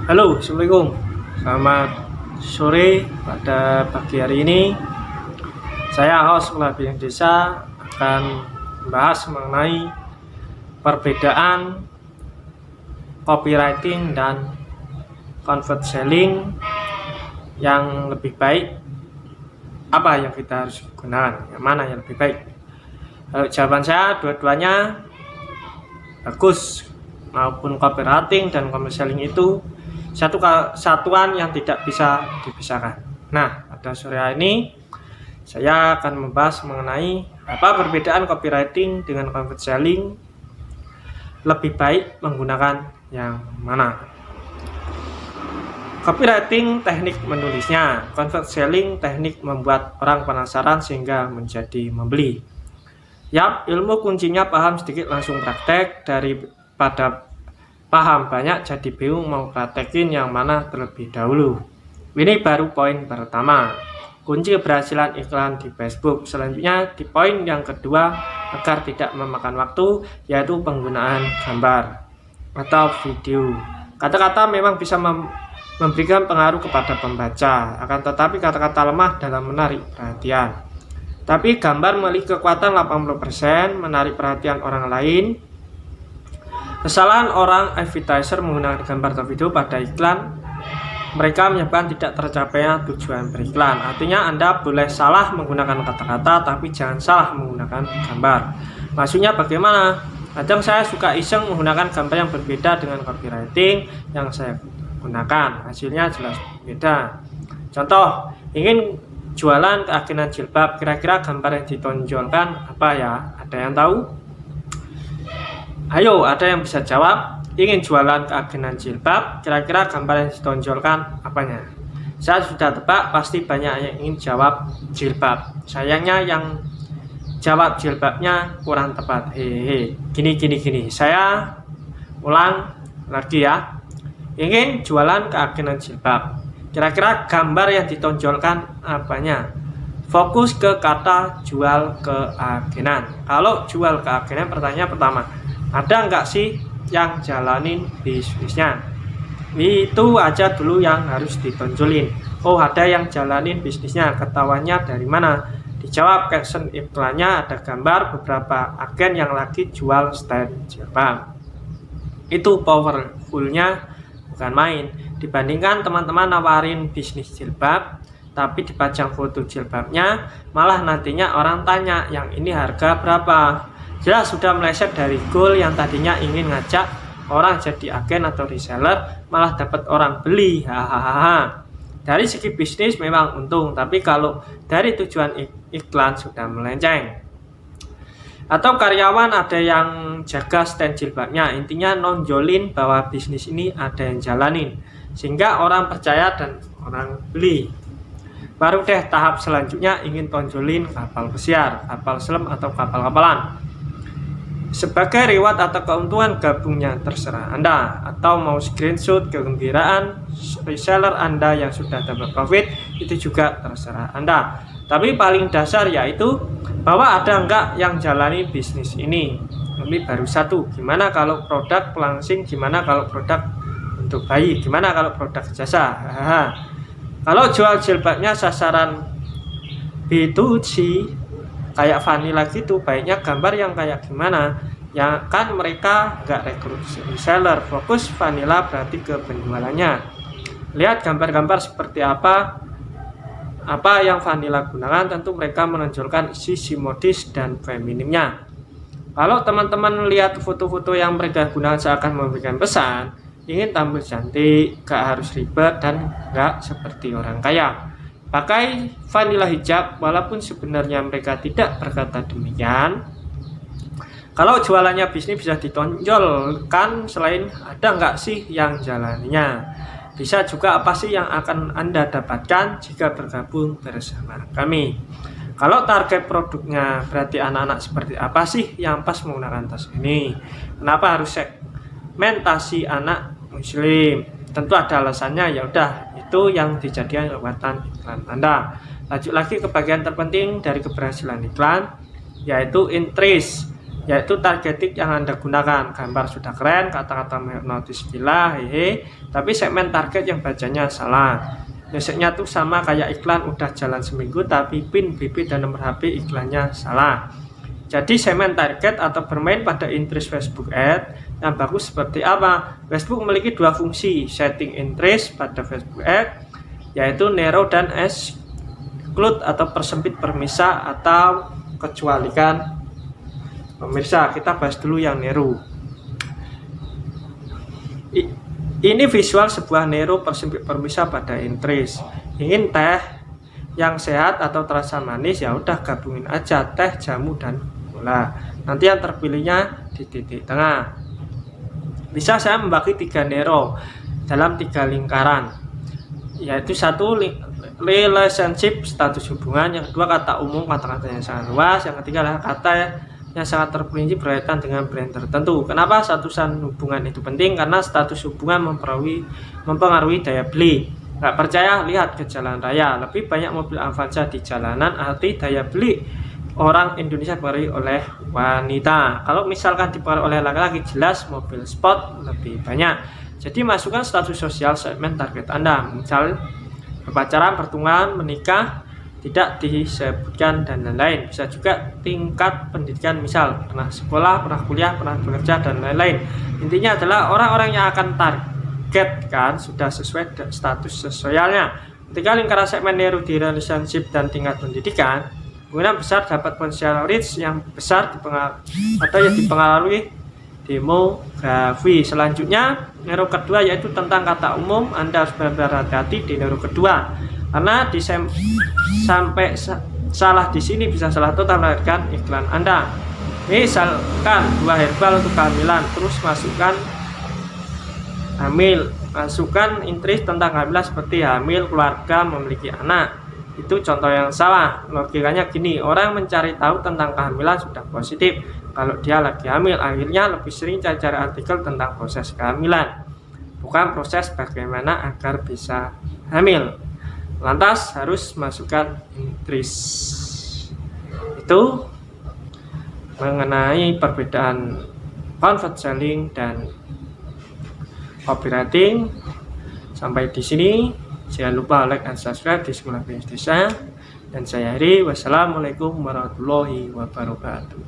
Halo, Assalamualaikum. Selamat sore. Pada pagi hari ini, saya host Kepala Bidang Desa akan membahas mengenai perbedaan copywriting dan convert selling yang lebih baik. Apa yang kita harus gunakan? Yang mana yang lebih baik? Jawaban saya dua-duanya bagus, maupun copywriting dan convert selling itu satu kesatuan yang tidak bisa dipisahkan. Nah, pada sore hari ini saya akan membahas mengenai apa perbedaan copywriting dengan convert selling, lebih baik menggunakan yang mana. Copywriting teknik menulisnya, convert selling teknik membuat orang penasaran sehingga menjadi membeli. Yap, ilmu kuncinya paham sedikit langsung praktek, daripada paham banyak jadi bingung mau praktekin yang mana terlebih dahulu. Ini baru poin pertama, kunci keberhasilan iklan di Facebook. Selanjutnya di poin yang kedua, agar tidak memakan waktu, yaitu penggunaan gambar atau video. Kata-kata memang bisa memberikan pengaruh kepada pembaca, akan tetapi kata-kata lemah dalam menarik perhatian. Tapi gambar memiliki kekuatan 80% menarik perhatian orang lain. Kesalahan orang advertiser menggunakan gambar atau video pada iklan, mereka menyebabkan tidak tercapainya tujuan beriklan. Artinya Anda boleh salah menggunakan kata-kata, tapi jangan salah menggunakan gambar. Maksudnya bagaimana? Kadang saya suka iseng menggunakan gambar yang berbeda dengan copywriting yang saya gunakan, hasilnya jelas berbeda. Contoh, ingin jualan keagenan jilbab, kira-kira gambar yang ditonjolkan apa ya? Ada yang tahu? Ayo, ada yang bisa jawab? Ingin jualan keagenan jilbab, kira-kira gambar yang ditonjolkan apanya? Saya sudah tebak, pasti banyak yang ingin jawab jilbab. Sayangnya yang jawab jilbabnya kurang tepat. Hehehe. Gini. Saya ulang lagi ya. Ingin jualan keagenan jilbab, kira-kira gambar yang ditonjolkan apanya? Fokus ke kata jual keagenan. Kalau jual keagenan, pertanyaan pertama, ada nggak sih yang jalanin bisnisnya? Itu aja dulu yang harus ditonjolin. Oh, ada yang jalanin bisnisnya, ketahuannya dari mana? Dijawab caption iklannya ada gambar beberapa agen yang lagi jual stand jilbab. Itu powerfulnya bukan main. Dibandingkan teman-teman nawarin bisnis jilbab tapi dipajang foto jilbabnya, malah nantinya orang tanya yang ini harga berapa. Jelas sudah meleset dari goal yang tadinya ingin ngajak orang jadi agen atau reseller, malah dapat orang beli. Hahaha. Dari segi bisnis memang untung, tapi kalau dari tujuan iklan sudah melenceng. Atau karyawan ada yang jaga stand jilbabnya, intinya nonjolin bahwa bisnis ini ada yang jalanin, sehingga orang percaya dan orang beli. Baru deh tahap selanjutnya ingin tonjolin kapal pesiar, kapal selam atau kapal-kapalan. Sebagai reward atau keuntungan gabungnya terserah Anda, atau mau screenshot kegembiraan reseller Anda yang sudah dapat profit, itu juga terserah Anda. Tapi paling dasar yaitu bahwa ada enggak yang jalani bisnis ini. Ini baru satu. Gimana kalau produk pelangsing, gimana kalau produk untuk bayi, gimana kalau produk jasa. Kalau jual jilbabnya sasaran B2C kayak vanilla gitu, baiknya gambar yang kayak gimana? Ya kan mereka nggak rekrut reseller, fokus vanilla berarti ke penjualannya. Lihat gambar-gambar seperti apa yang vanilla gunakan, tentu mereka menonjolkan sisi modis dan feminimnya. Kalau teman-teman lihat foto-foto yang mereka gunakan seakan memberikan pesan, ingin tampil cantik, gak harus ribet dan gak seperti orang kaya. Pakai vanilla hijab, walaupun sebenarnya mereka tidak berkata demikian. Kalau jualannya bisnis bisa ditonjolkan, selain ada nggak sih yang jalannya? Bisa juga apa sih yang akan Anda dapatkan jika bergabung bersama kami? Kalau target produknya berarti anak-anak seperti apa sih yang pas menggunakan tas ini? Kenapa harus segmentasi anak muslim? Tentu ada alasannya, ya udah itu yang dijadikan kekuatan iklan Anda. Lanjut lagi ke bagian terpenting dari keberhasilan iklan, yaitu interest. yaitu targeting yang Anda gunakan. Gambar sudah keren, kata-kata menghipnotis gila, hehe, tapi segmen target yang bacanya salah. Musiknya tuh sama kayak iklan udah jalan seminggu tapi pin BP dan nomor HP iklannya salah. Jadi segmen target atau bermain pada interest Facebook Ad yang bagus seperti apa? Facebook memiliki dua fungsi setting interest pada Facebook Ad, yaitu narrow dan exclude atau persempit pemirsa atau kecualikan pemirsa. Kita bahas dulu yang narrow. Ini visual sebuah narrow persempit pemirsa pada interest. Ingin teh yang sehat atau terasa manis, ya udah gabungin aja teh, jamu dan gula. Nanti yang terpilihnya di titik tengah. Bisa saya membagi 3 narrow dalam 3 lingkaran, yaitu satu relationship status hubungan, yang kedua kata umum kata-kata yang sangat luas, yang ketiga adalah kata yang sangat terperinci berkaitan dengan brand tertentu. Kenapa statusan hubungan itu penting? Karena status hubungan mempengaruhi daya beli. Nggak percaya, lihat ke jalan raya, lebih banyak mobil Avanza di jalanan, arti daya beli orang Indonesia dipengaruhi oleh wanita. Kalau misalkan dipengaruhi oleh laki-laki, jelas mobil sport lebih banyak. Jadi masukkan status sosial segmen target Anda, misal berpacaran, bertunangan, menikah, tidak disebutkan dan lain-lain. Bisa juga tingkat pendidikan, misal pernah sekolah, pernah kuliah, pernah bekerja dan lain-lain. Intinya adalah orang-orang yang akan target kan sudah sesuai status sosialnya. Ketika lingkaran segmen narrow di relationship dan tingkat pendidikan, kemungkinan besar dapat potensial reach yang besar dipengaruhi demografi. Selanjutnya narrow kedua yaitu tentang kata umum. Anda harus benar-benar hati-hati di narrow kedua, karena sampai salah di sini bisa salah total melahirkan iklan Anda. Misalkan 2 herbal untuk kehamilan, terus masukkan hamil, masukkan interest tentang kehamilan seperti hamil, keluarga, memiliki anak. Itu contoh yang salah. Logikanya gini, orang mencari tahu tentang kehamilan sudah positif. Kalau dia lagi hamil, akhirnya lebih sering cari-cari artikel tentang proses kehamilan, bukan proses bagaimana agar bisa hamil. Lantas harus masukkan interest. Itu mengenai perbedaan convert selling dan copywriting. Sampai di sini. Jangan lupa like dan subscribe di Sekolah Bisnis Desa. Dan saya Heri. Wassalamualaikum warahmatullahi wabarakatuh.